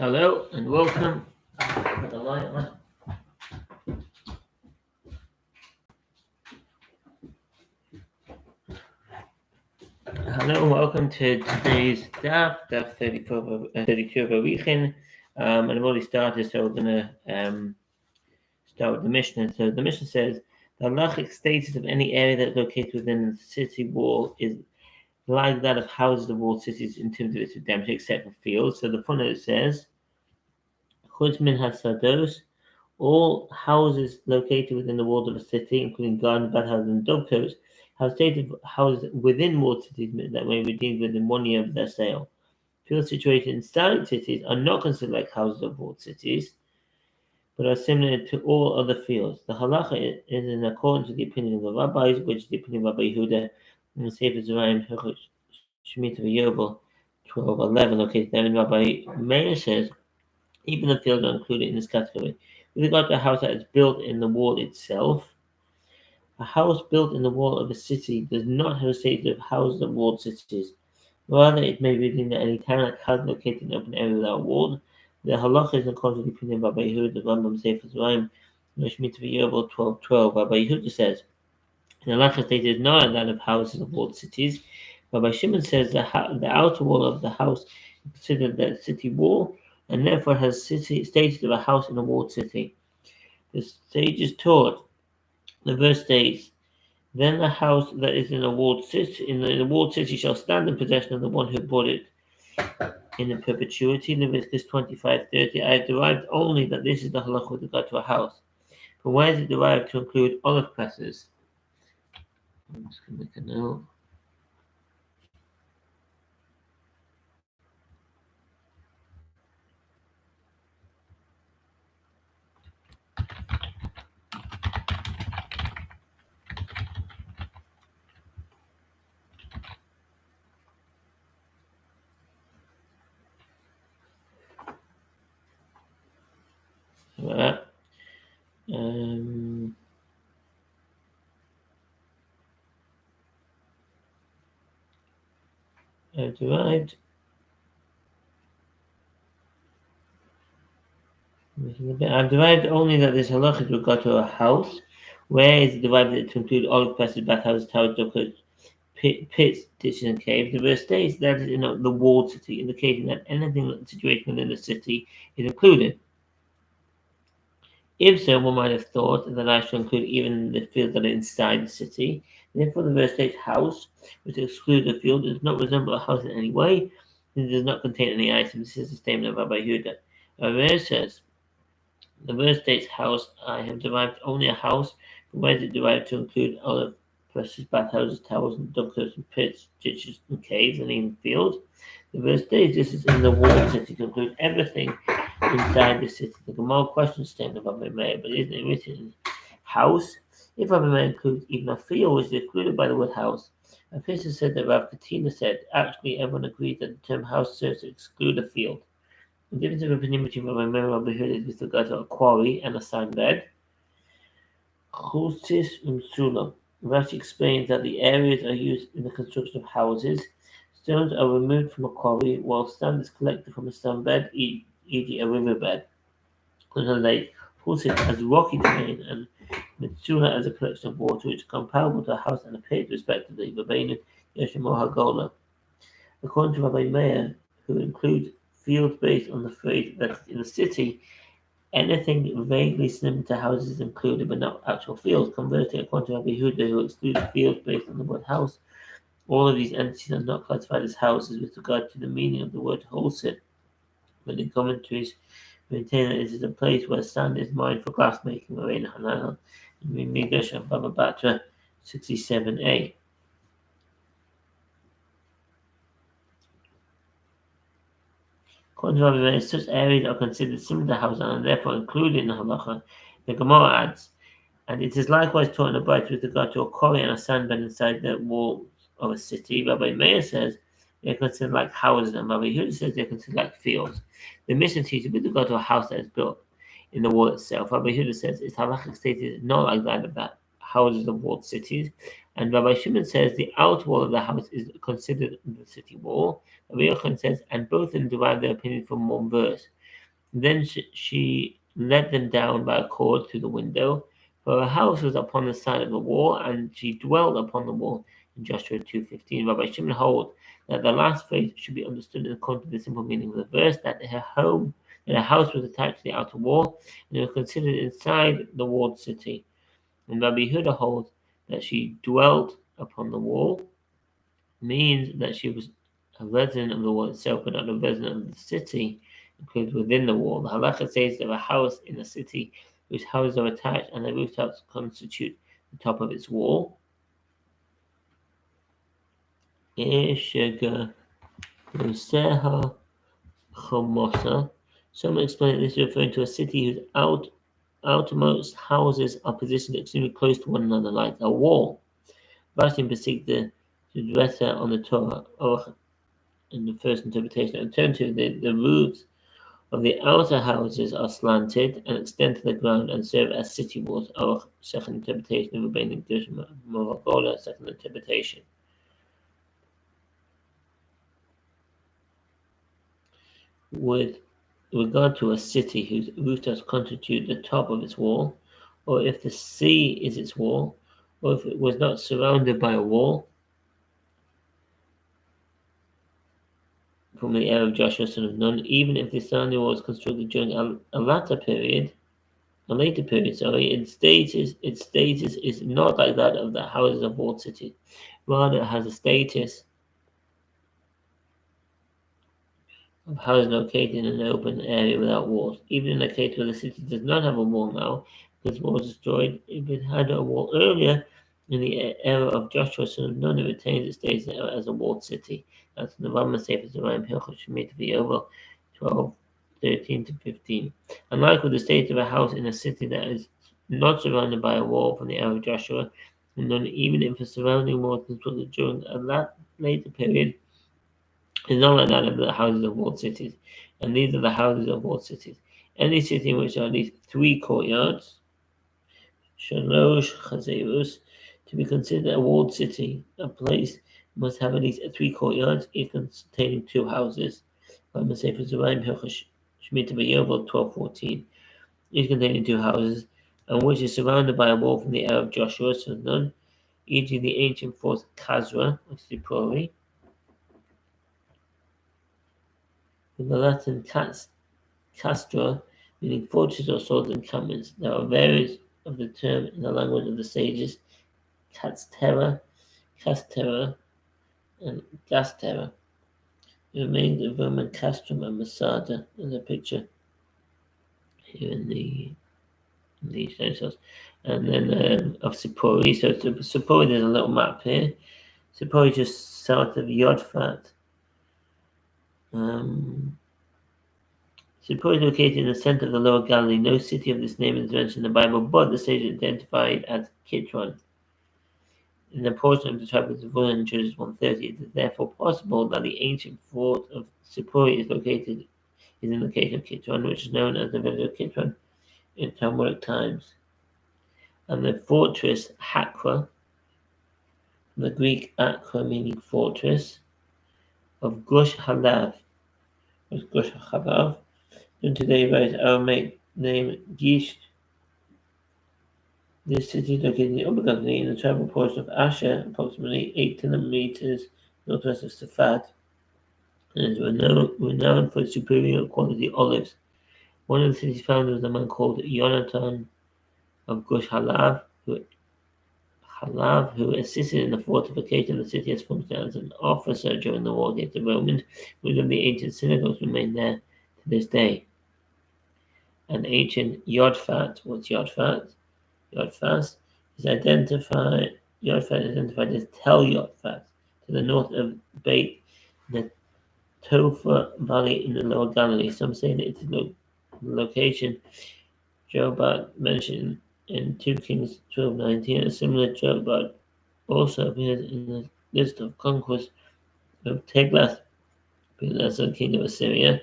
Hello and welcome. Put the light on. Hello and welcome to today's Daf 32 of Arakhin. And I've already started, so we're going to start with the Mishnah. So the Mishnah says the halachic status of any area that's located within the city wall is like that of houses of walled cities in terms of its redemption, except for fields. So the footnote says, Chutz min hasados, all houses located within the walls of a city, including gardens, bathhouses, and dovecotes, have stated houses within walled cities that may be redeemed within 1 year of their sale. Fields situated in static cities are not considered like houses of walled cities, but are similar to all other fields. The halacha is in accordance with the opinion of the rabbis, which is the opinion of Rabbi Yehuda in the Sefer Zerayim Shemitah V'Yovel 12:11. Okay, then Rabbi Meir says even the fields are included in this category. With regard to a house that is built in the wall itself, a house built in the wall of a city does not have a status of houses of walled cities. Rather, it may be within any town like house located in an open area without wall. The halacha is in accordance with the opinion of Rabbi Yehuda, the Rambam Sefer Zerayim, Shemitah V'Yovel 12:12. Rabbi Yehuda says, the halacha stated is not that of houses of walled cities. Rabbi Shimon says the outer wall of the house is considered the city wall, and therefore has status of a house in a walled city. The sages taught, the verse states, then the house that is in a walled city shall stand in possession of the one who bought it in perpetuity. Leviticus 25:30. I have derived only that this is the halacha with regard to a house. But why is it derived to include olive presses? I'm just going to make a note. I've derived only that this halacha with regard to a house. Where is it divided to include olive presses, bathhouses, towers, dockers, pits, ditches, and caves? The verse states that is in the walled city, indicating that anything situated within the city is included. If so, one might have thought that I should include even the fields that are inside the city. Therefore, the verse states house, which excludes the field, does not resemble a house in any way, and does not contain any items. This is a statement of Rabbi Yehuda. Rabbi says, the verse states house. I have derived only a house. From where is it derived to include olive presses, bathhouses, towers, and ductworks, and pits, ditches, and caves, and even fields? The verse states this is in the walled city to include everything inside the city. The Gemara question statement of Rabbi Meir, but isn't it written in house? If Rabbi Meir includes even a field, which is excluded by the word house, a person said that Rav Katina said, actually everyone agreed that the term house serves to exclude a field. The difference of opinion between Rabbi Meir and Rabbi Yehuda is with regard to a quarry and a sand bed. Chusis Sulam. Rashi explains that the areas are used in the construction of houses. Stones are removed from a quarry, while sand is collected from a sand bed, e.g. a riverbed. On a lake, Chusis as rocky terrain, and Mitsula as a collection of water, which are comparable to a house and a pit, respectively. Rabbeinu Yeshimo Hagola. According to Rabbi Meir, who includes fields based on the phrase that in the city, anything vaguely similar to houses is included, but not actual fields. Conversely, according to Rabbi Yehuda, who excludes fields based on the word house, all of these entities are not classified as houses with regard to the meaning of the word wholesale. But in commentaries, maintain that this is a place where sand is mined for glassmaking, Marina Hananel, in Midrash and Baba Batra 67a. According to Rabbi Meir, such areas are considered similar to houses and are therefore included in the halacha. The Gemara adds, and it is likewise taught in the Bible with regard to a quarry and a sandbed inside the walls of a city. Rabbi Meir says they are considered like houses, and Rabbi Yehuda says they are considered like fields. The mission teaches with regard to a house that is built in the wall itself. Rabbi Yehuda says its halachic status is not like that of the houses of walled cities. And Rabbi Shimon says the outer wall of the house is considered the city wall. Rabbi Arakhin says, and both of them derive their opinion from one verse. Then she led them down by a cord through the window, for her house was upon the side of the wall, and she dwelt upon the wall. In Joshua 2:15, Rabbi Shimon holds that the last phrase should be understood according to the simple meaning of the verse, that her house was attached to the outer wall, and it was considered inside the walled city. And Rabbi Yehuda holds that she dwelt upon the wall means that she was a resident of the wall itself, but not a resident of the city included within the wall. The halacha says that a house in a city whose houses are attached and the rooftops constitute the top of its wall. Some explain this is referring to a city whose outermost houses are positioned extremely close to one another, like a wall. Rashi besik the Dresser on the Torah, or in the first interpretation. Alternatively, the roofs of the outer houses are slanted and extend to the ground and serve as city walls, or second interpretation of Rabbinic Moragola, second interpretation. With regard to a city whose rooftops constitute the top of its wall, or if the sea is its wall, or if it was not surrounded by a wall, from the era of Joshua son of Nun, even if the surrounding wall was constructed during a later period, its status is not like that of the houses of walled cities. Rather, it has a status of houses located in an open area without walls. Even in the case where the city does not have a wall now, because the wall was destroyed, if it had a wall earlier, in the era of Joshua son of Nun, it retains its status as a walled city. That's in the Rambam Sefer Zerayim Hilchot Shemitah V'Yovel 12:13-15. Unlike with the state of a house in a city that is not surrounded by a wall from the era of Joshua, and Nun, even if a surrounding wall was constructed during a later period, is not like that of the houses of walled cities. And these are the houses of walled cities. Any city in which there are at least 3 courtyards, shalosh chazerus, to be considered a walled city, a place must have at least 3 courtyards, each containing 2 houses. By Sefer Zerayim Hilchot Shemitah V'Yovel 12:14, each containing 2 houses, and which is surrounded by a wall from the era of Joshua son of Nun, e.g. the ancient fort Kazra of Sipori, from the Latin castra, meaning fortress or sword encampments. There are variants of the term in the language of the sages: castera, and gastera. It remains of Roman castrum and Masada. There's a picture here in the Steinsaltz. And then of Sipori. So Sipori, there's a little map here. Sipori just south of Yodfat. Sipori is located in the center of the Lower Galilee. No city of this name is mentioned in the Bible, but the sage identified as Kitron. In the portion of the tribe of Zebulun in Judges 1:30, it is therefore possible that the ancient fort of Sipori is in the location of Kitron, which is known as the village of Kitron in Talmudic times. And the fortress Hakra, from the Greek Akra meaning fortress, of Gush Halav, was Gush Halav, and today by its Aramaic name Gish. This city is located in the Upper Galilee in the tribal portion of Asher, approximately 8 kilometers northwest of Safat, and is renowned for its superior quality olives. One of the city's founders was a man called Yonatan of Gush Halav, who assisted in the fortification of the city as functioned as an officer during the war against the Romans. One of the ancient synagogues remain there to this day. An ancient Yodfat, what's Yodfat? Yodfas is identified as Tel Yodfat, to the north of Beit Netofa Valley in the Lower Galilee. Some say that it is the location Jobab mentioned in 2 Kings 12:19. A similar Jobab also appears in the list of conquests of Tiglath-Pileser, king of Assyria.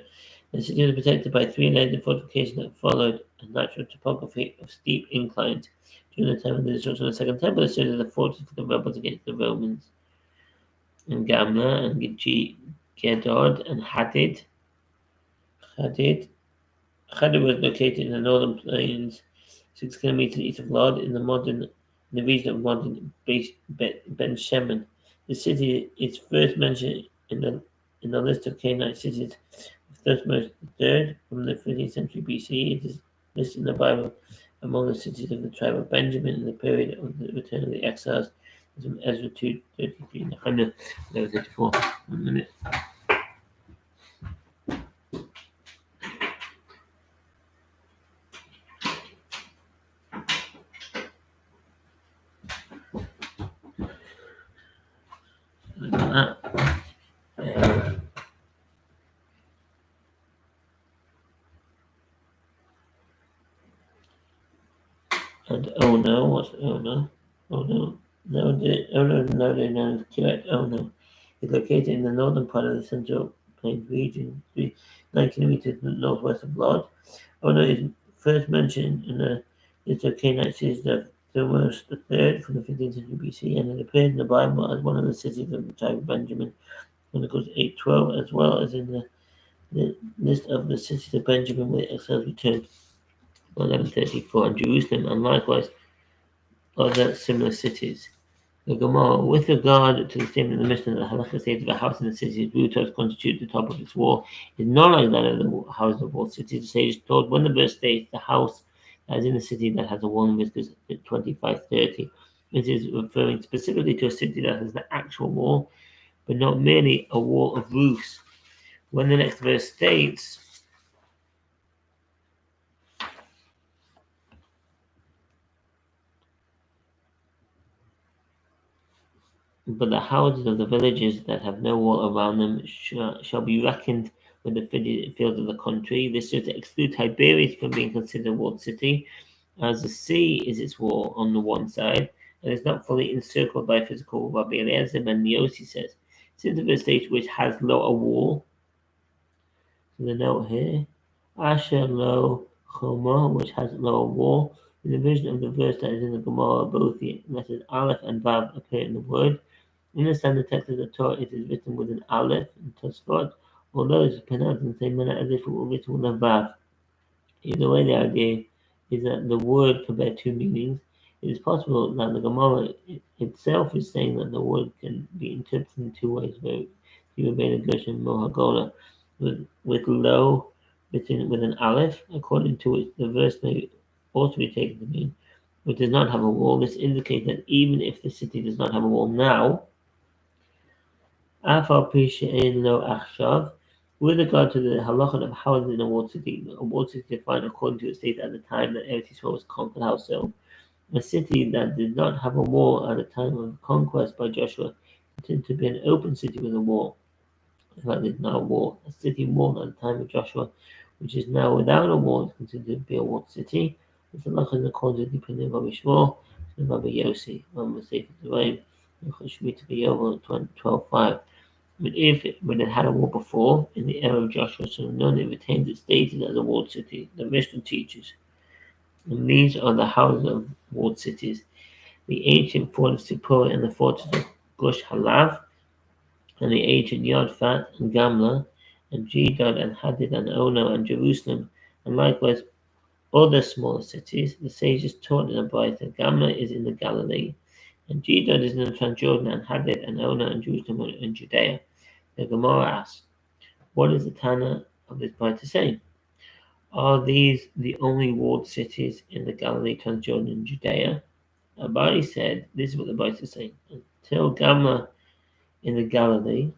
The city was protected by 3 layered fortifications that followed a natural topography of steep inclines. During the time of the destruction of the Second Temple, it served as a fortress for the rebels against the Romans. And Gamla and Gedod and Hadid Chedar was located in the northern plains, 6 kilometers east of Lod, in the region of modern Ben Shemen. The city is first mentioned in the list of Canaanite cities of Thutmose III from the 15th century BC. It is listed in the Bible among the cities of the tribe of Benjamin in the period of the return of the exiles. From Ezra 2:33 and Nehemiah 11:34. 1 minute. And oh no, what's oh no? Oh no. No, they're known as correct. Oh no. It's located in the northern part of the Central Plains region, 9 kilometers northwest of Lod. Oh no is first mentioned in the list of Canaanite cities of Thutmose III from the 15th century BC, and it appears in the Bible as one of the cities of the tribe of Benjamin, Chronicles 8:12, as well as in the list of the cities of Benjamin where exiles returned, 1134, and Jerusalem, and likewise other similar cities. The Gemara, with regard to the statement of the Mishnah that Halacha states of a house in the city's rooftops constitute the top of its wall, is not like that of the houses of all cities. The sage told when the verse states the house that is in the city that has a wall in Leviticus 25:30, it is referring specifically to a city that has the actual wall, but not merely a wall of roofs. When the next verse states, but the houses of the villages that have no wall around them shall be reckoned with the fields of the country. This is to exclude Tiberias from being considered a walled city, as the sea is its wall on the one side, and is not fully encircled by physical wall. Rabbi Eliezer ben Yossi says, since the verse states which has lower wall, so the note here, Asher lo chomo, which has lower wall, in the vision of the verse that is in the Gemara, both the letters Aleph and Vav appear in the word. In the standard text of the Torah, it is written with an Aleph and Tosfot, although it is pronounced in the same manner as if it were written with a Vav. Either way, the idea is that the word can bear two meanings. It is possible that the Gemara itself is saying that the word can be interpreted in two ways, Rabbeinu Gershon Mohagola, with lo written with an Aleph, according to which the verse may also be taken to mean, which does not have a wall. This indicates that even if the city does not have a wall now, Af al pi she'ein lo achshav, with regard to the halacha of houses in a walled city defined according to its state at the time that Eretz Yisrael was conquered. How so? A city that did not have a wall at the time of conquest by Joshua continued to be an open city with a wall. In fact, there's now a wall. A city walled at the time of Joshua, which is now without a wall, is considered to be a walled city. This halacha is according to the opinion of Rabbi Shmuel and Rabbi Yossi, one was Sefer Devarim, Shmita B'Yovel 12:5. But it had a wall before, in the era of Joshua, so none it retains its status as a walled city. The Mishnah teaches. And these are the houses of walled cities. The ancient fort of Sippur and the fortress of Gush Halav, and the ancient Yodfat and Gamla, and Gedod and Hadid and Ono and Jerusalem, and likewise other smaller cities. The sages taught in the Bible that Gamla is in the Galilee, and Gedod is in the Transjordan, and Hadid and Ono and Jerusalem are in Judea. The Gemara asks, what is the Tana of this Bible saying? Are these the only walled cities in the Galilee, Transjordan, and Judea? Abai said, this is what the Bible is saying. Until Gamla in the Galilee,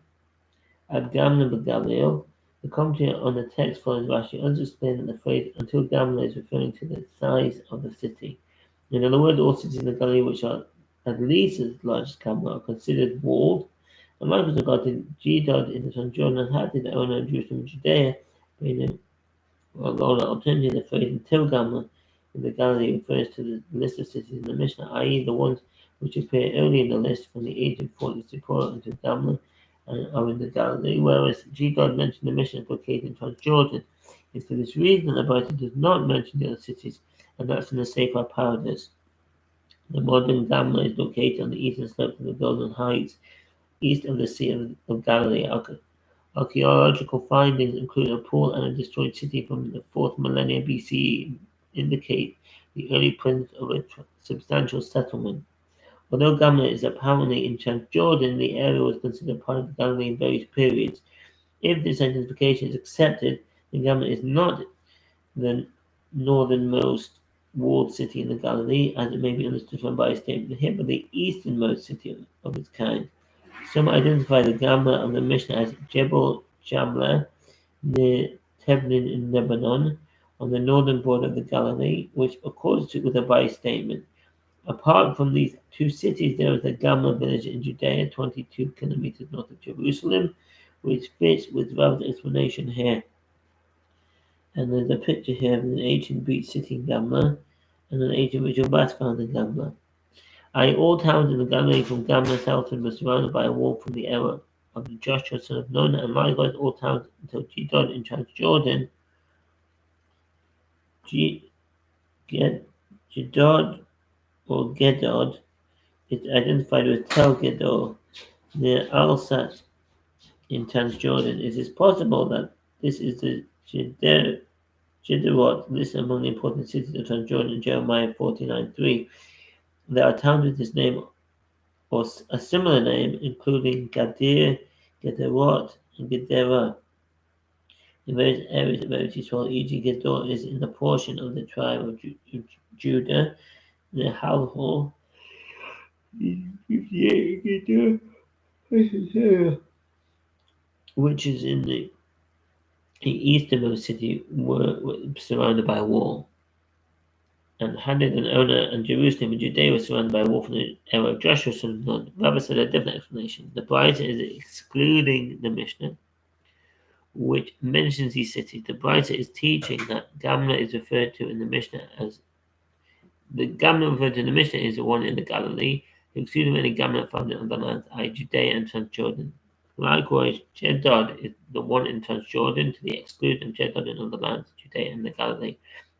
at Gamla Begalil, the commentary on the text follows Rashi understand that the phrase until Gamla is referring to the size of the city. In other words, all cities in the Galilee which are at least as large as Gamla are considered walled. And likewise regard to Gedod in the Transjordan and Hadid, Ono and Jerusalem, Judea, being alternatively the phrase until Gamla in the Galilee refers to the list of cities in the Mishnah, i.e. the ones which appear early in the list from the ancient fort of Sippur until Gamla and are in the Galilee, whereas Gedod mentioned the Mishnah located in Transjordan. It's for this reason that the Bible does not mention the other cities, and that's in the Sefer Paradise. The modern Gamla is located on the eastern slope of the Golden Heights, east of the Sea of Galilee. Archaeological findings, including a pool and a destroyed city from the 4th millennium BCE, indicate the early presence of a substantial settlement. Although Gamla is apparently in Transjordan, the area was considered part of the Galilee in various periods. If this identification is accepted, then Gamla is not the northernmost walled city in the Galilee, as it may be understood from by statement here, but the easternmost city of its kind. Some identify the Gamla of the Mishnah as Jebel Jamla, near Tebnin in Lebanon, on the northern border of the Galilee, which accords with the by statement. Apart from these two cities, there is the Gamla village in Judea, 22 kilometers north of Jerusalem, which fits with Rav's explanation here. And there's a picture here of an ancient Greek city in Gamla, and an ancient ritual bath found in Gamla. All towns in the Galilee from Gamla southward were surrounded by a wall from the era of Joshua son of Nun, and likewise all towns until Gedod in Transjordan. Gedod or Gedod is identified with Tel Gedor near Alsat in Transjordan. It is possible that this is the Jidderot listed among the important cities of Transjordan in Jeremiah 49:3. There are towns with this name or a similar name, including Gadir, Gederot, and Gedera. In various areas of Eretz Yisrael, e.g. Gedor is in the portion of the tribe of Judah, near Halhor, which is in the easternmost city, were surrounded by a wall. And Hadid and Ona and Jerusalem and Judea were surrounded by a wall from the era of Joshua son of Nun. Rabbi said a different explanation. The Braita is excluding the Mishnah, which mentions these cities. The Braita is teaching that Gamla is referred to in the Mishnah as the Gamla referred to in the Mishnah is the one in the Galilee, excluding any Gamla found in the lands, i.e. Judea and Transjordan. Likewise, Jedod is the one in Transjordan to the exclusion of Jedod in other lands, Judea and the Galilee.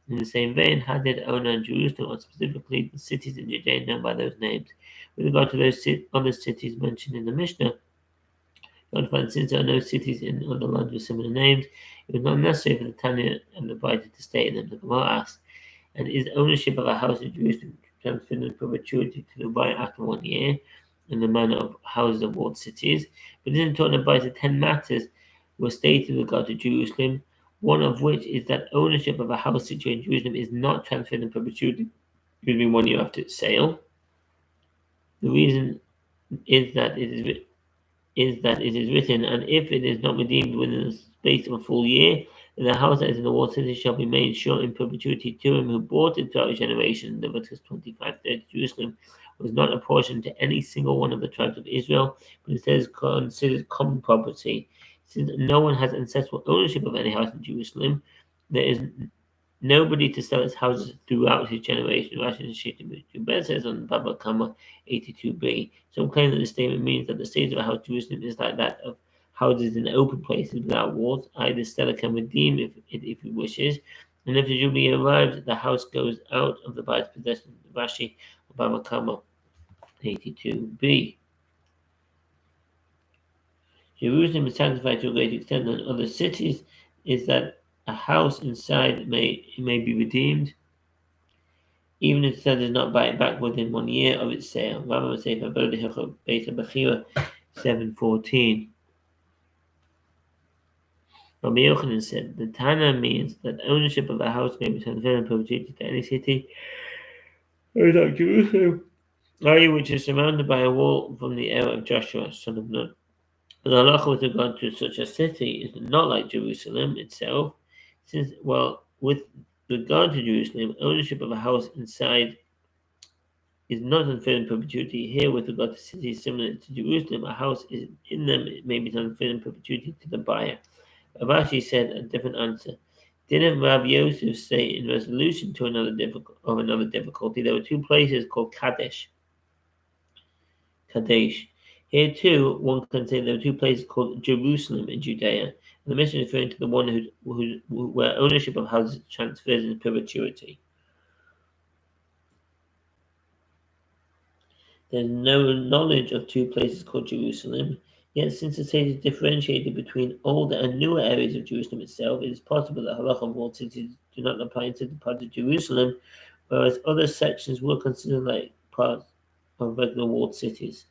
In the same vein, Hadid, Ona, and Jerusalem are specifically the cities in Judea known by those names. With regard to those other cities mentioned in the Mishnah, you find since there are no cities in other lands with similar names, it was not necessary for the Tanya and the Braita to state them. The Gemara asks, and is ownership of a house in Jerusalem transferred in perpetuity to the buyer after 1 year, in the manner of houses of walled cities? But isn't taught in the Braita 10 matters were stated with regard to Jerusalem, one of which is that ownership of a house situated in Jerusalem is not transferred in perpetuity, usually 1 year after its sale. The reason is that it is written, and if it is not redeemed within the space of a full year, then the house that is in the walled city shall be made sure in perpetuity to him who bought it throughout his generation. Leviticus 25:30. Jerusalem was not apportioned to any single one of the tribes of Israel, but instead is considered common property. Since no one has ancestral ownership of any house in Jerusalem, there is nobody to sell his houses throughout his generation. Rashi Shittim says on Baba Kama 82b. Some claim that the statement means that the state of a house Jerusalem is like that of houses in open places without walls. The seller can redeem if he wishes, and if the jubilee arrives, the house goes out of the buyer's possession. Rashi Baba Kama 82b. Jerusalem is sanctified to a great extent than other cities, is that a house inside may be redeemed, even if the seller does not buy it back within 1 year of its sale. Rambam would say for Beit Bechira 7:14. Rabbi Yochanan said the Tana means that ownership of a house may be transferred in perpetuity to any city, like Jerusalem, which is surrounded by a wall from the era of Joshua, son of Nun. The halacha with regard to such a city is not like Jerusalem itself, since, with regard to Jerusalem, ownership of a house inside is not transferred in perpetuity. Here, with regard to cities similar to Jerusalem, a house is in them may be transferred in perpetuity to the buyer. Rashi said a different answer. Didn't Rav Yosef say in resolution to another difficulty, there were two places called Kadesh. Here too, one can say there were two places called Jerusalem in Judea, and the mission is referring to the one where ownership of houses transfers in perpetuity. There's no knowledge of two places called Jerusalem. Yet, since the sages differentiated between older and newer areas of Jerusalem itself, it is possible that halacha of walled cities do not apply to the part of Jerusalem, whereas other sections were considered like parts of regular walled cities.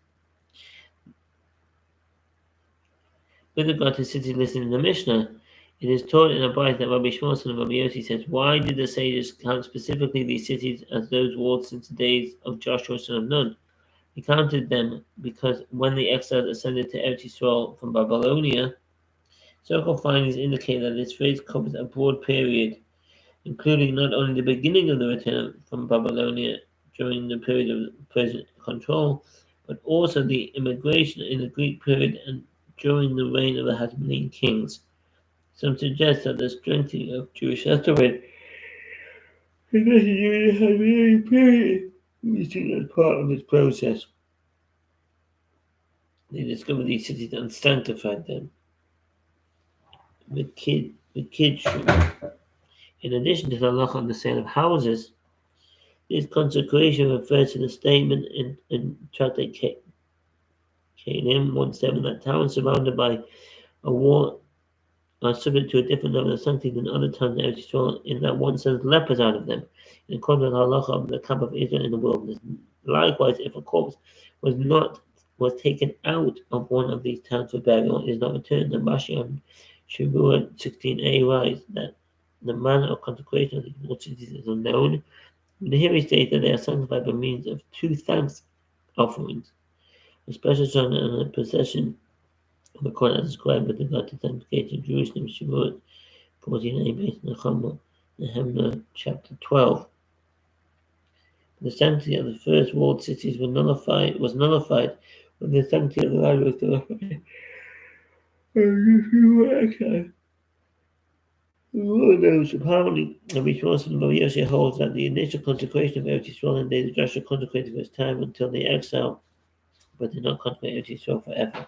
With regard to cities listed in the Mishnah, it is taught in a Bible that Rabbi Shmuel son of Rabbi Yossi says, "Why did the sages count specifically these cities as those walled since the days of Joshua son of Nun? He counted them because when the exiles ascended to Eretz Yisrael from Babylonia, historical findings indicate that this phrase covers a broad period, including not only the beginning of the return from Babylonia during the period of Persian control, but also the immigration in the Greek period and during the reign of the Hasmonean kings. Some suggest that the strengthening of Jewish settlement is during the Hasmonean period, used as part of this process. They discovered these cities and sanctified them with kiddushin. In addition to the halacha on the sale of houses, this consecration refers to the statement in Tractate Kelim 1:7 that towns surrounded by a wall are subject to a different level of sanctity than other towns in Eretz Yisrael, in that one sends lepers out of them, in accordance with the halacha of the camp of Israel in the wilderness. Likewise, if a corpse was taken out of one of these towns for burial, it is not returned. The Rashi on Shavuot 16a writes that the manner of consecration of these walled cities is unknown. The Hebrew states that they are sanctified by means of two thanks offerings, a special song and a procession of the Quran as described with regard to sanctification of Jerusalem, Shavuot 14a, based on the Nehemiah chapter 12. The sanctity of the first walled cities was nullified when the sanctity of the land was nullified. Those apparently Rabbi Shmuel son of Rabbi Yossi holds that the initial consecration of Eretz Yisrael and days of Joshua consecrated for his time until the exile, but did not consecrate Eretz Yisrael forever.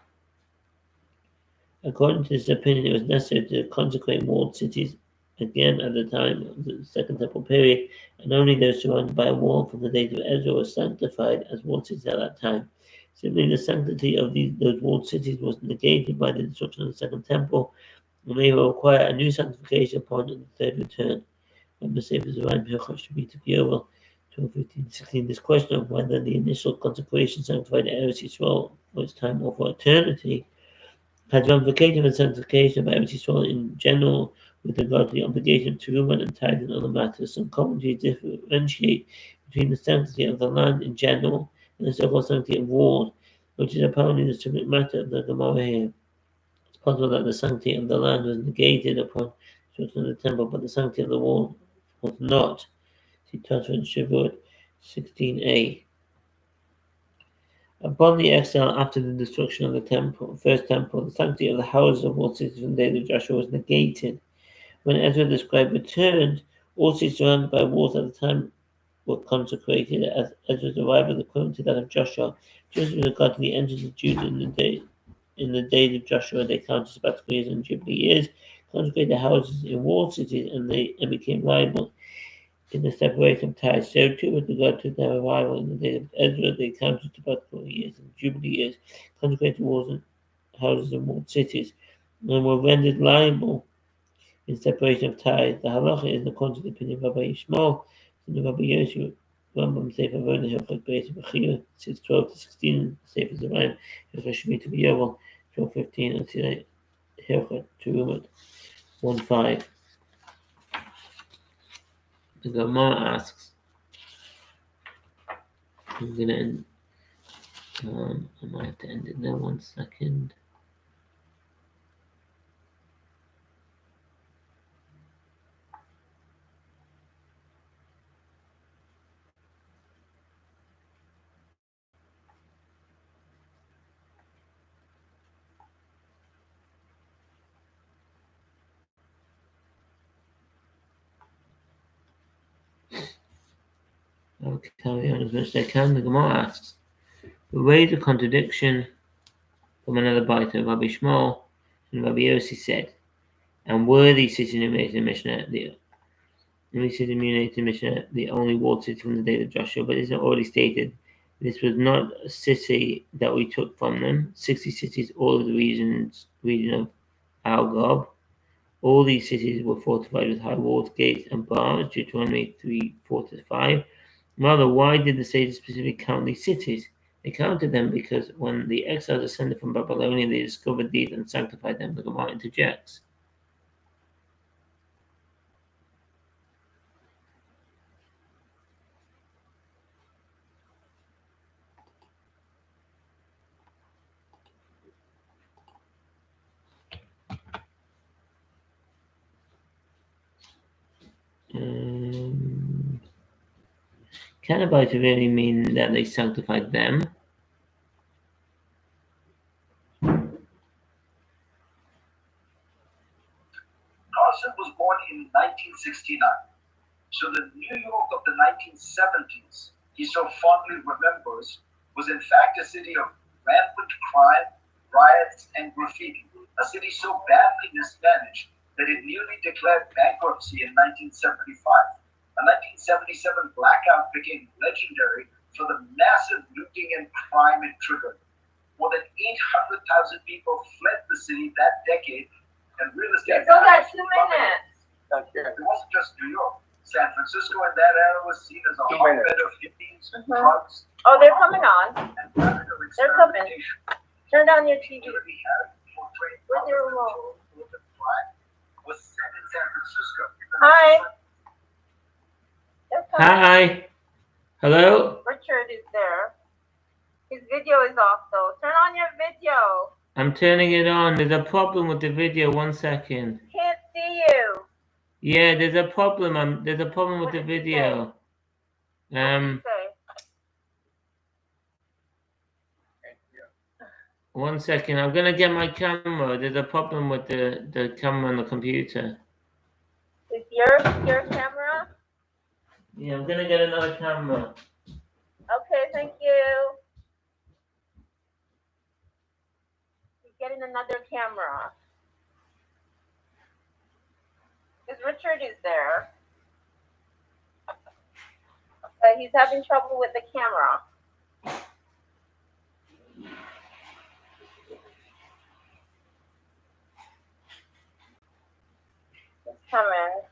According to this opinion, it was necessary to consecrate walled cities again at the time of the Second Temple period, and only those surrounded by a wall from the days of Ezra were sanctified as walled cities at that time. Simply, the sanctity of those walled cities was negated by the destruction of the Second Temple, and they will require a new sanctification upon the third return. From the Sefer Zerayim Hilchot Shemitah B'Yovel 12:15-16, this question of whether the initial consecration sanctified Eretz Yisrael for its time or for eternity had ramifications and sanctification of Eretz Yisrael in general with regard to the obligation of Terumah and tithe and other matters. Some commentaries differentiate between the sanctity of the land in general and the so-called sanctity of war, which is apparently the subject matter of the Gemara here. It's possible that the sanctity of the land was negated upon destruction of the temple, but the sanctity of the wall was not. See Torah in Shavuot 16a. Upon the exile after the destruction of the first temple, the sanctity of the houses of all cities from the days of Joshua was negated. When Ezra the scribe returned, all cities surrounded by walls at the time were consecrated as Ezra's arrival equivalent to that of Joshua. Just with regard to the entrance of Judah in the days of Joshua, they counted sabbatical years and jubilee years, consecrated houses in walled cities, and became liable in the separation of tithes. So too with regard to their arrival in the days of Ezra, they counted sabbatical years and jubilee years, consecrated walls and houses and walled cities, and were rendered liable in separation of tithes. The halacha is according to the opinion of Rabbi Yishmael, and Rabbi Yosef, Rambam Sefer Avon, Hilchot Beis Bechira 6:12-16, Sefer Zerayim, Hilchot Shemitah B'Yovel 12:15, and today Hilchot Terumah 1:5. The Gemara asks, I'm gonna end. I might have to end it now. 1 second. I'll carry on as much as I can. The Gemara asks, raise a contradiction from another bite of Rabbi Shmuel and Rabbi Yossi said, and were these cities enumerated in Mishnah the only walled city from the days of Joshua, but is it already stated This was not a city that we took from them. 60 cities, all of the region of Algob. All these cities were fortified with high walls, gates, and bars. Deuteronomy 3:4-5. Rather, why did the sages specifically count these cities? They counted them because when the exiles ascended from Babylonia, they discovered these and sanctified them. The Gemara interjects. Cannabite really mean that they sanctified them? Carson was born in 1969, so the New York of the 1970s he so fondly remembers was in fact a city of rampant crime, riots, and graffiti, a city so badly mismanaged that it nearly declared bankruptcy in 1975. A 1977 blackout became legendary for the massive looting and crime it triggered. More than 800,000 people fled the city that decade, and real estate. Still got 2 minutes. It wasn't just New York. San Francisco in that era was seen as a hotbed of hippies, drugs. Oh, they're coming on. And radical They're coming. experimentation. Turn down your TV. Activity had portrayed Where's your Robert remote? Flag was set in San Francisco. Hi. They're coming. Hi. Hello? Richard is there. His video is off though. Turn on your video. I'm turning it on. There's a problem with the video. 1 second. Can't see you. Yeah, there's a problem. There's a problem with the video. What did you say? 1 second. I'm gonna get my camera. There's a problem with the camera on the computer. Is your camera? Yeah, I'm gonna get another camera. Okay, thank you. He's getting another camera. Because Richard is there. He's having trouble with the camera. It's coming.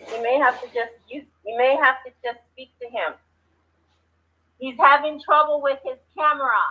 You may have to just speak to him. He's having trouble with his camera.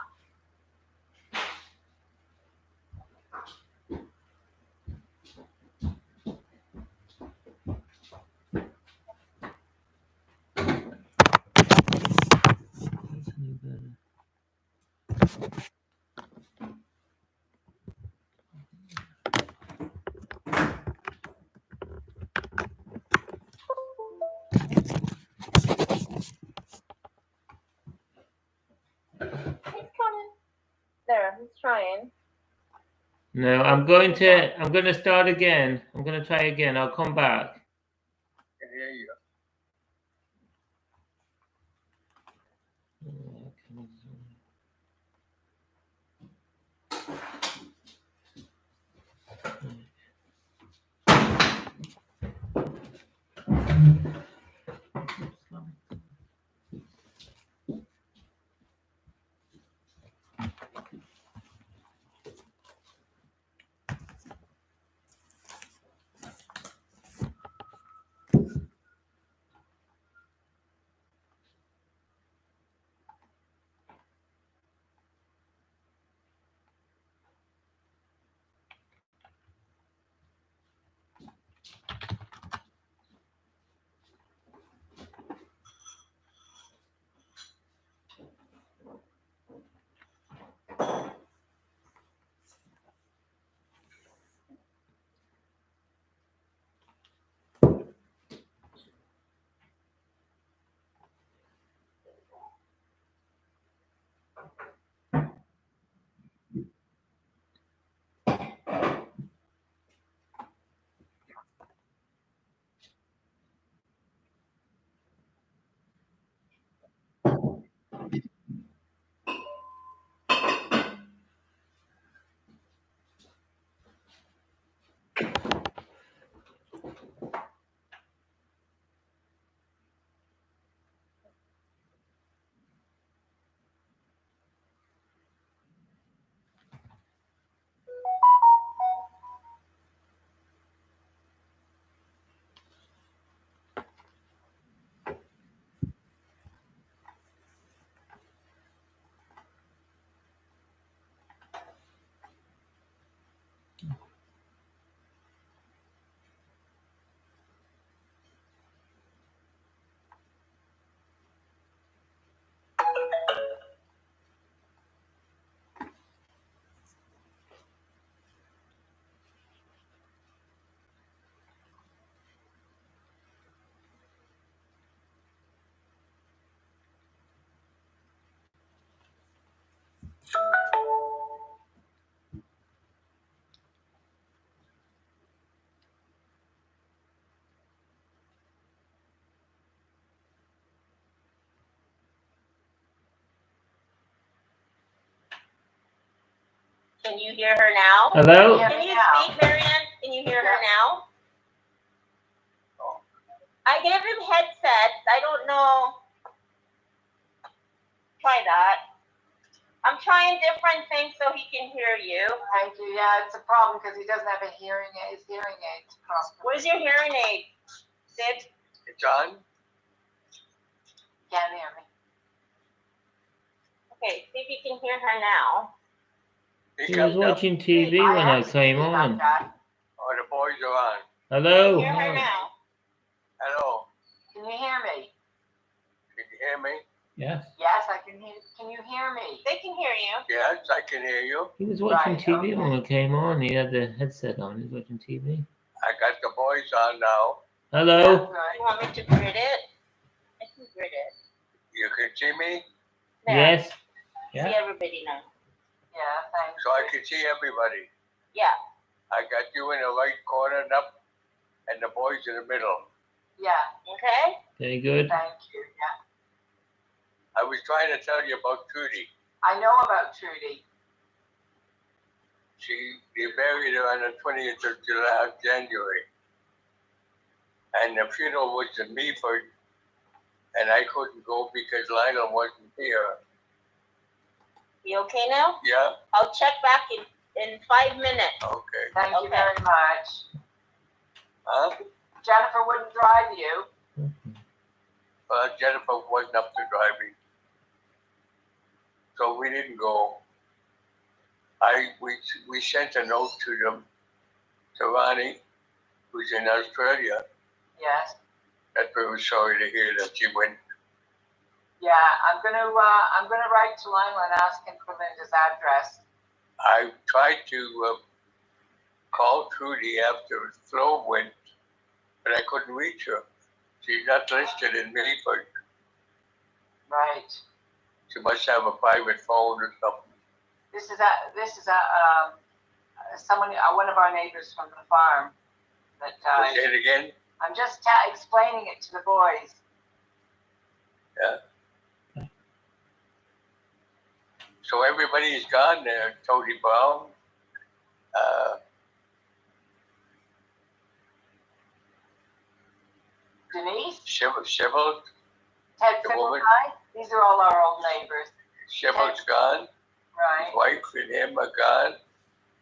He's coming. There, he's trying. No, I'm gonna start again. I'm gonna try again. I'll come back. Here you go. Can you hear her now? Hello? Can you speak, Marianne? Can you hear her now? I gave him headsets. I don't know. Try that. I'm trying different things so he can hear you. Thank you. Yeah, it's a problem because he doesn't have a hearing aid. His hearing aid's crossed. Where's your hearing aid, Sid? It's on. Can't hear me. Okay, see if you can hear her now. He was watching TV when I came on. Oh, the boys are on. Hello? Can you hear her now? Hello. Can you hear me? Can you hear me? Yes. Yes, I can hear. Can you hear me? They can hear you. Yes, I can hear you. He was watching Right, TV okay. when we came on. He had the headset on. He was watching TV. I got the boys on now. Hello? Right. You want me to grid it? I can grid it. You can see me, There. Yes. See Yeah. everybody now. Yeah, thanks. so I can see everybody. Yeah. I got you in the right corner up, and the boys in the middle. Yeah, Okay? Very good. thank you. Yeah, I was trying to tell you about Trudy. I know about Trudy. They buried her on the 20th of July, January. And the funeral was in Meaford, and I couldn't go because Lionel wasn't here. You okay now? Yeah? I'll check back in 5 minutes. Okay. Thank you Okay. very much. Huh? Jennifer wouldn't drive you. Jennifer wasn't up to driving. So we didn't go. We sent a note to them, to Ronnie, who's in Australia, Yes. that we were sorry to hear that she went. Yeah, I'm gonna write to Lionel and ask him for Linda's address. I tried to call Trudy after Flo went, but I couldn't reach her. She's not listed in Milford. Right. She must have a private phone or something. This is someone, one of our neighbors from the farm that died. Say it again? I'm just explaining it to the boys. Yeah. So everybody's gone there. Tony Brown, Denise, Shibboleth, Ted the woman. Fiddleside. These are all our old neighbors. Shibboleth's gone. Right. His wife and him are gone.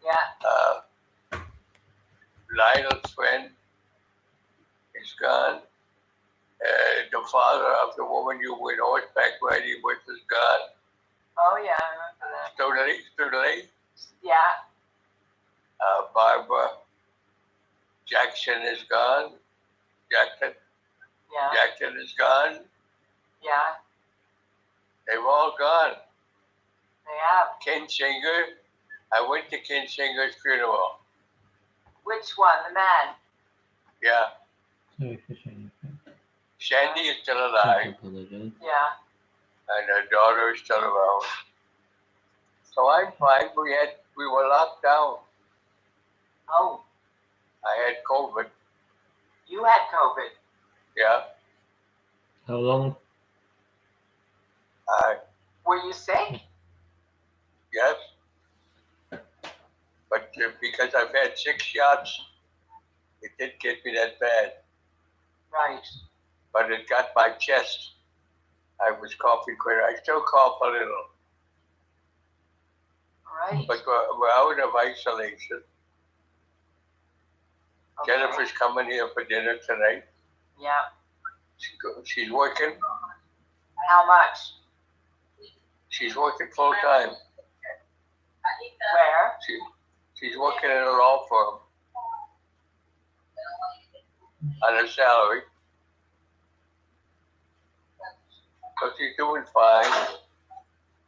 Yeah. Lionel's friend is gone. The father of the woman you went horseback riding with is gone. Oh yeah, I remember that. Studley, Yeah. Barbara Jackson is gone. Yeah. Jackson is gone. Yeah. They've all gone. They have. Ken Singer, I went to Ken Singer's funeral. Which one? The man. Yeah. Sorry for saying Shandy is still that. alive, Yeah. and her daughter is still around. So I'm fine. We were locked down. Oh, I had COVID. you had COVID. Yeah. How long? Were you sick? Yes. But because I've had 6 shots, it didn't get me that bad. Right. But it got my chest. I was coughing quite. I still cough a little. Right. But we're out of isolation. Okay. Jennifer's coming here for dinner tonight. Yeah. She's working. How much? She's working full time. Where? She's working in a law firm on a salary. But he's doing fine.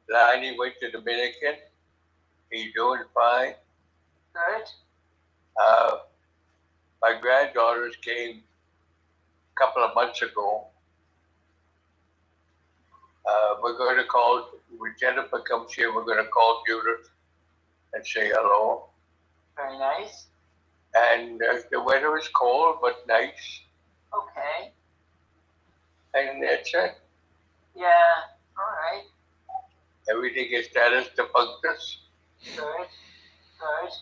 Lonnie went to Dominican. He's doing fine. Good. My granddaughters came a couple of months ago. We're going to call, when Jennifer comes here, we're going to call Judith and say hello. Very nice. And the weather is cold but nice. Okay. And that's it. Yeah. All right. Everything is status defunctus. Good. Good.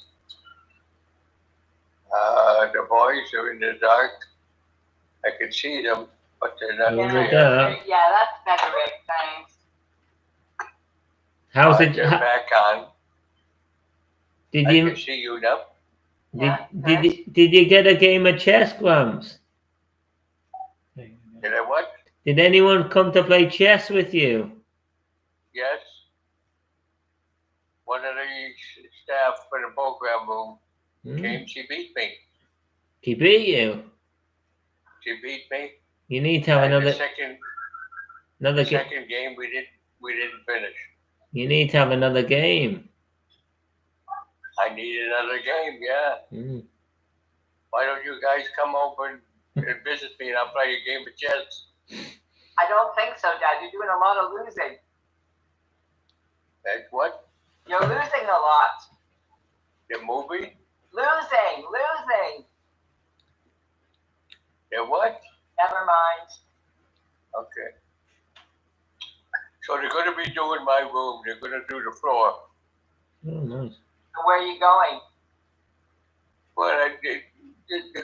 The boys are in the dark. I can see them, but they're not Oh, there. yeah. Yeah, that's better, Rick. Thanks. How's it? They're back on. Did I you can see you now. did you get a game of chess, Grams? Did I what? Did anyone come to play chess with you? Yes. One of the staff for the program room came. She beat me. He beat you. She beat me. You need to have And another the second game we didn't finish. You need to have another game. I need another game, yeah. Why don't you guys come over and visit me and I'll play a game of chess? I don't think so, Dad. You're doing a lot of losing. That's what? You're losing a lot. The movie? Losing. The what? Never mind. Okay. So they're going to be doing my room. They're going to do the floor. Oh, nice. So where are you going? Well, they're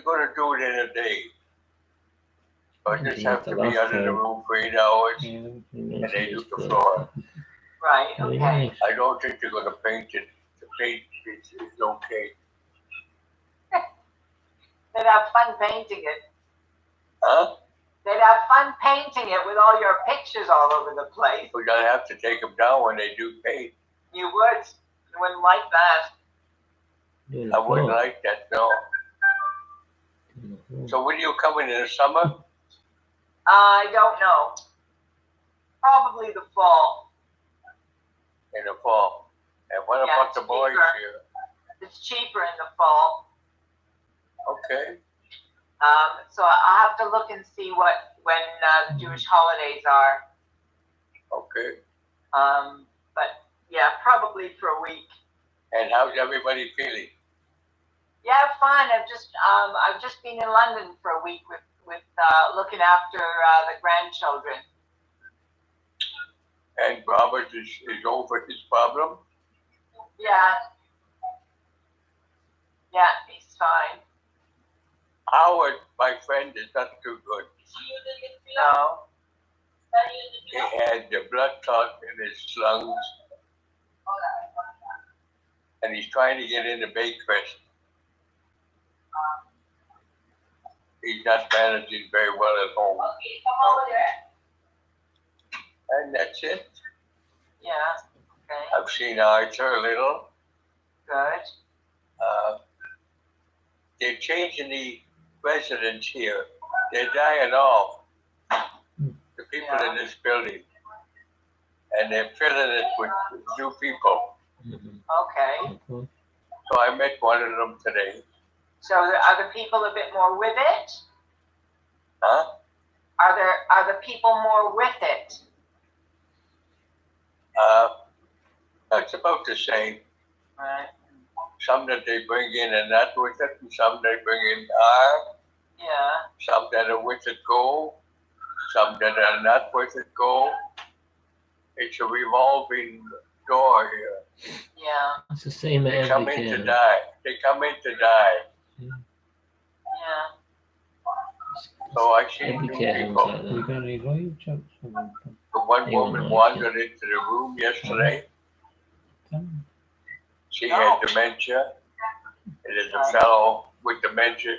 going to do it in a day. So I just have to be under the room for 8 hours, and they do the floor. Right, okay. I don't think they're going to paint it. The paint is okay. They'd have fun painting it. Huh? They'd have fun painting it with all your pictures all over the place. We're going to have to take them down when they do paint. You would. You wouldn't like that. I wouldn't like that, no. So when are you coming in the summer? I don't know. Probably the fall. In the fall. And what Yeah, about the it's boys cheaper. here? It's cheaper in the fall. Okay. So I'll have to look and see when the Jewish holidays are. Okay. But yeah, probably for a week. And how's everybody feeling? Yeah, fine. I've just been in London for a week with looking after the grandchildren. And Robert is over his problem? Yeah. Yeah, he's fine. Howard, my friend, is not too good. No. He had the blood clot in his lungs. And he's trying to get into Baycrest. He's not managing very well at home. Okay, come over there. And that's it. Yeah. Okay. I've seen Arthur a little. Good. They're changing the residents here. They're dying off. The people in this building. And they're filling it with new people. Okay. So I met one of them today. So are the people a bit more with it? Huh? Are the people more with it? That's about the same. Right. Some that they bring in and not with it, and some they bring in are. Yeah. Some that are with it go. Some that are not with it go. It's a revolving door here. Yeah. It's the same at They every come in to camp. die. They come in to die. Yeah. So I see Every two camp people. like that. The one woman wandered into the room yesterday. She had dementia. It is a fellow with dementia.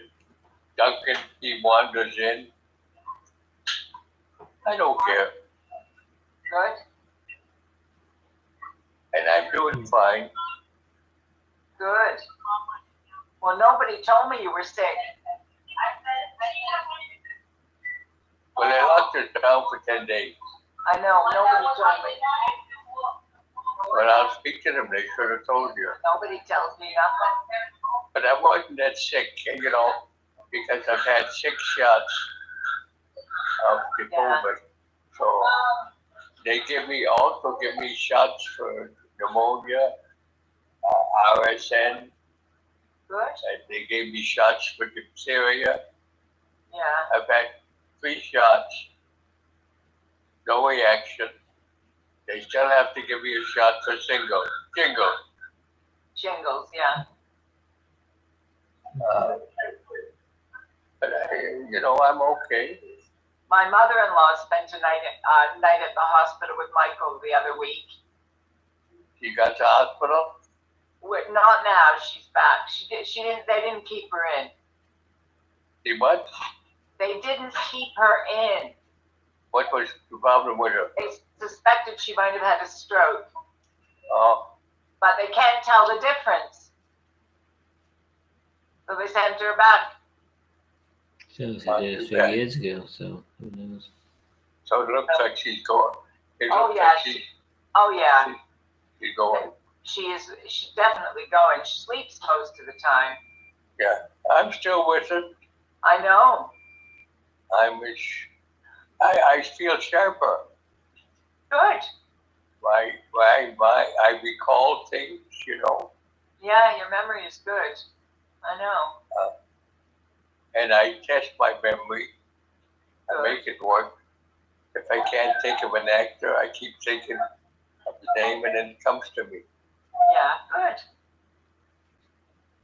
Duncan, he wanders in. I don't care. Good. And I'm doing fine. Good. nobody told me you were sick. Well, they locked us down for 10 days. I know, nobody told me. Well, I'll speak to them. They should have told you. Nobody tells me nothing. But I wasn't that sick, because I've had 6 shots of the COVID. So they also give me shots for pneumonia, RSN. Good. And they gave me shots for diphtheria. Yeah. I've had 3 shots, no reaction. They still have to give me a shot for shingles. Shingles, yeah. But I'm okay. My mother-in-law spent a night at the hospital with Michael the other week. She got to the hospital? Not now. She's back. They didn't keep her in. She what? They didn't keep her in. What was the problem with her? They suspected she might have had a stroke. Oh. But they can't tell the difference. So they sent her back. So it was 3 years ago, so who knows? So it looks like she's going. Oh yeah, she's going. She's definitely going. She sleeps most of the time. Yeah, I'm still with her. I know. I feel sharper. Good. I recall things, Yeah, your memory is good. I know. And I test my memory. I make it work. If I can't think of an actor, I keep thinking of the name and then it comes to me. Yeah, good.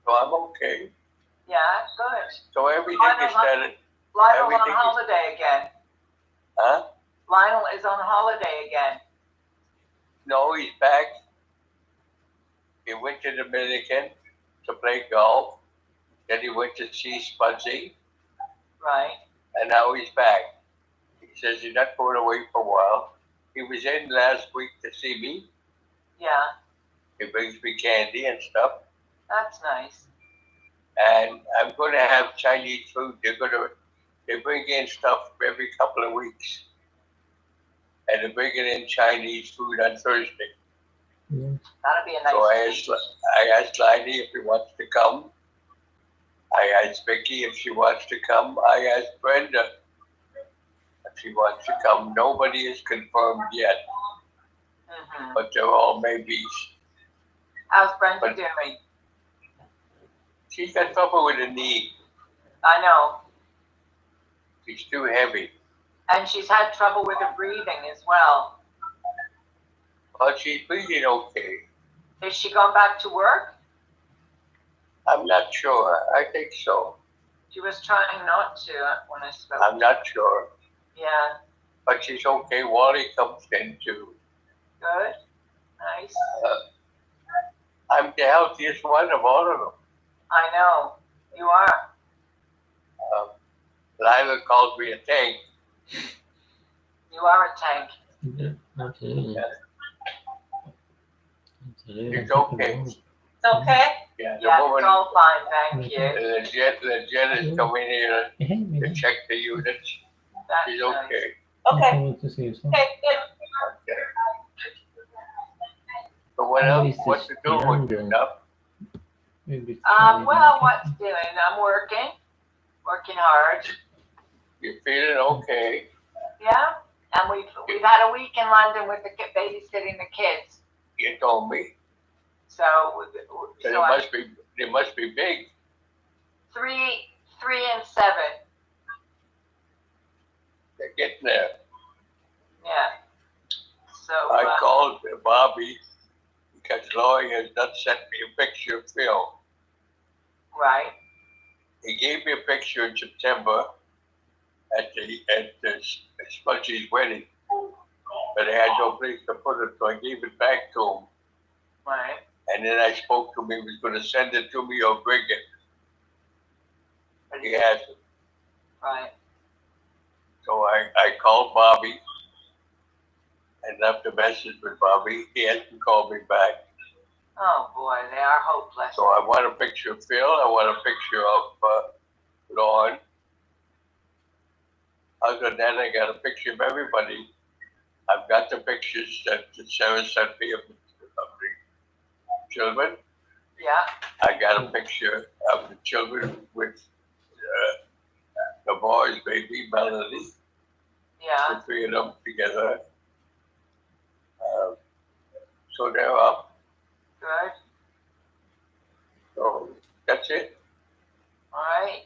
So I'm okay. Yeah, good. So everything is started. Lionel on holiday again. Huh? Lionel is on holiday again. No, he's back. He went to the Dominican to play golf. Then he went to see Spudsy. Right. And now he's back. He says he's not going away for a while. He was in last week to see me. Yeah. He brings me candy and stuff. That's nice. And I'm going to have Chinese food. They bring in stuff every couple of weeks. And they're bringing in Chinese food on Thursday. Yeah. That'll be a nice So I asked Liney if he wants to come. I asked Vicky if she wants to come. I asked Brenda if she wants to come. Nobody is confirmed yet, but they're all maybes. How's Brenda doing? She's got trouble with her knee. I know. She's too heavy. And she's had trouble with her breathing as well. But she's breathing okay. Is she gone back to work? I'm not sure. I think so. She was trying not to when I spoke. I'm not sure. Yeah. But she's okay. Wally comes in too. Good. Nice. I'm the healthiest one of all of them. I know. You are. Lila calls me a tank. You are a tank. Yeah, absolutely. Yeah. Absolutely. It's okay. It's okay? Yeah, the Yeah, woman, it's all fine, thank you. the jet is coming here to check the units. That's She's nice. okay. Okay. To see you as well. Okay, good. Okay. So what else? What to do with you now? Maybe Well, what's doing? I'm working hard. You're feeling okay? Yeah, and we've had a week in London with the babysitting the kids. You told me. So They must be big. 3 and 7. They're getting there. Yeah. So I called Bobby because Laurie has not sent me a picture of Phil. right. He gave me a picture in September at the Smudgy's wedding, but I had no place to put it, so I gave it back to him. Right. And then I spoke to him. He was going to send it to me or bring it, but he hasn't. Right. So I called Bobby and left a message with Bobby. He hasn't called me back. Oh boy, they are hopeless. So I want a picture of Phil. I want a picture of Lorne. Other than that, I got a picture of everybody. I've got the pictures that Sarah sent me of the children. Yeah. I got a picture of the children with the boys, baby, Melanie. Yeah. The three of them together. So they're up. Good. So that's it. All right.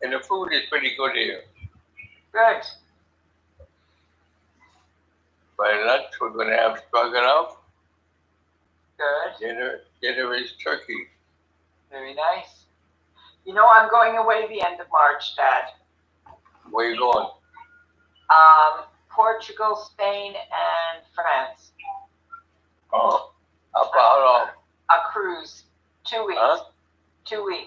And the food is pretty good here. Good. By lunch, we're going to have stroganoff. Good. Dinner is turkey. Very nice. You know, I'm going away the end of March, Dad. Where you going? Portugal, Spain, and France. Oh, how long? A cruise. 2 weeks. Huh? 2 weeks.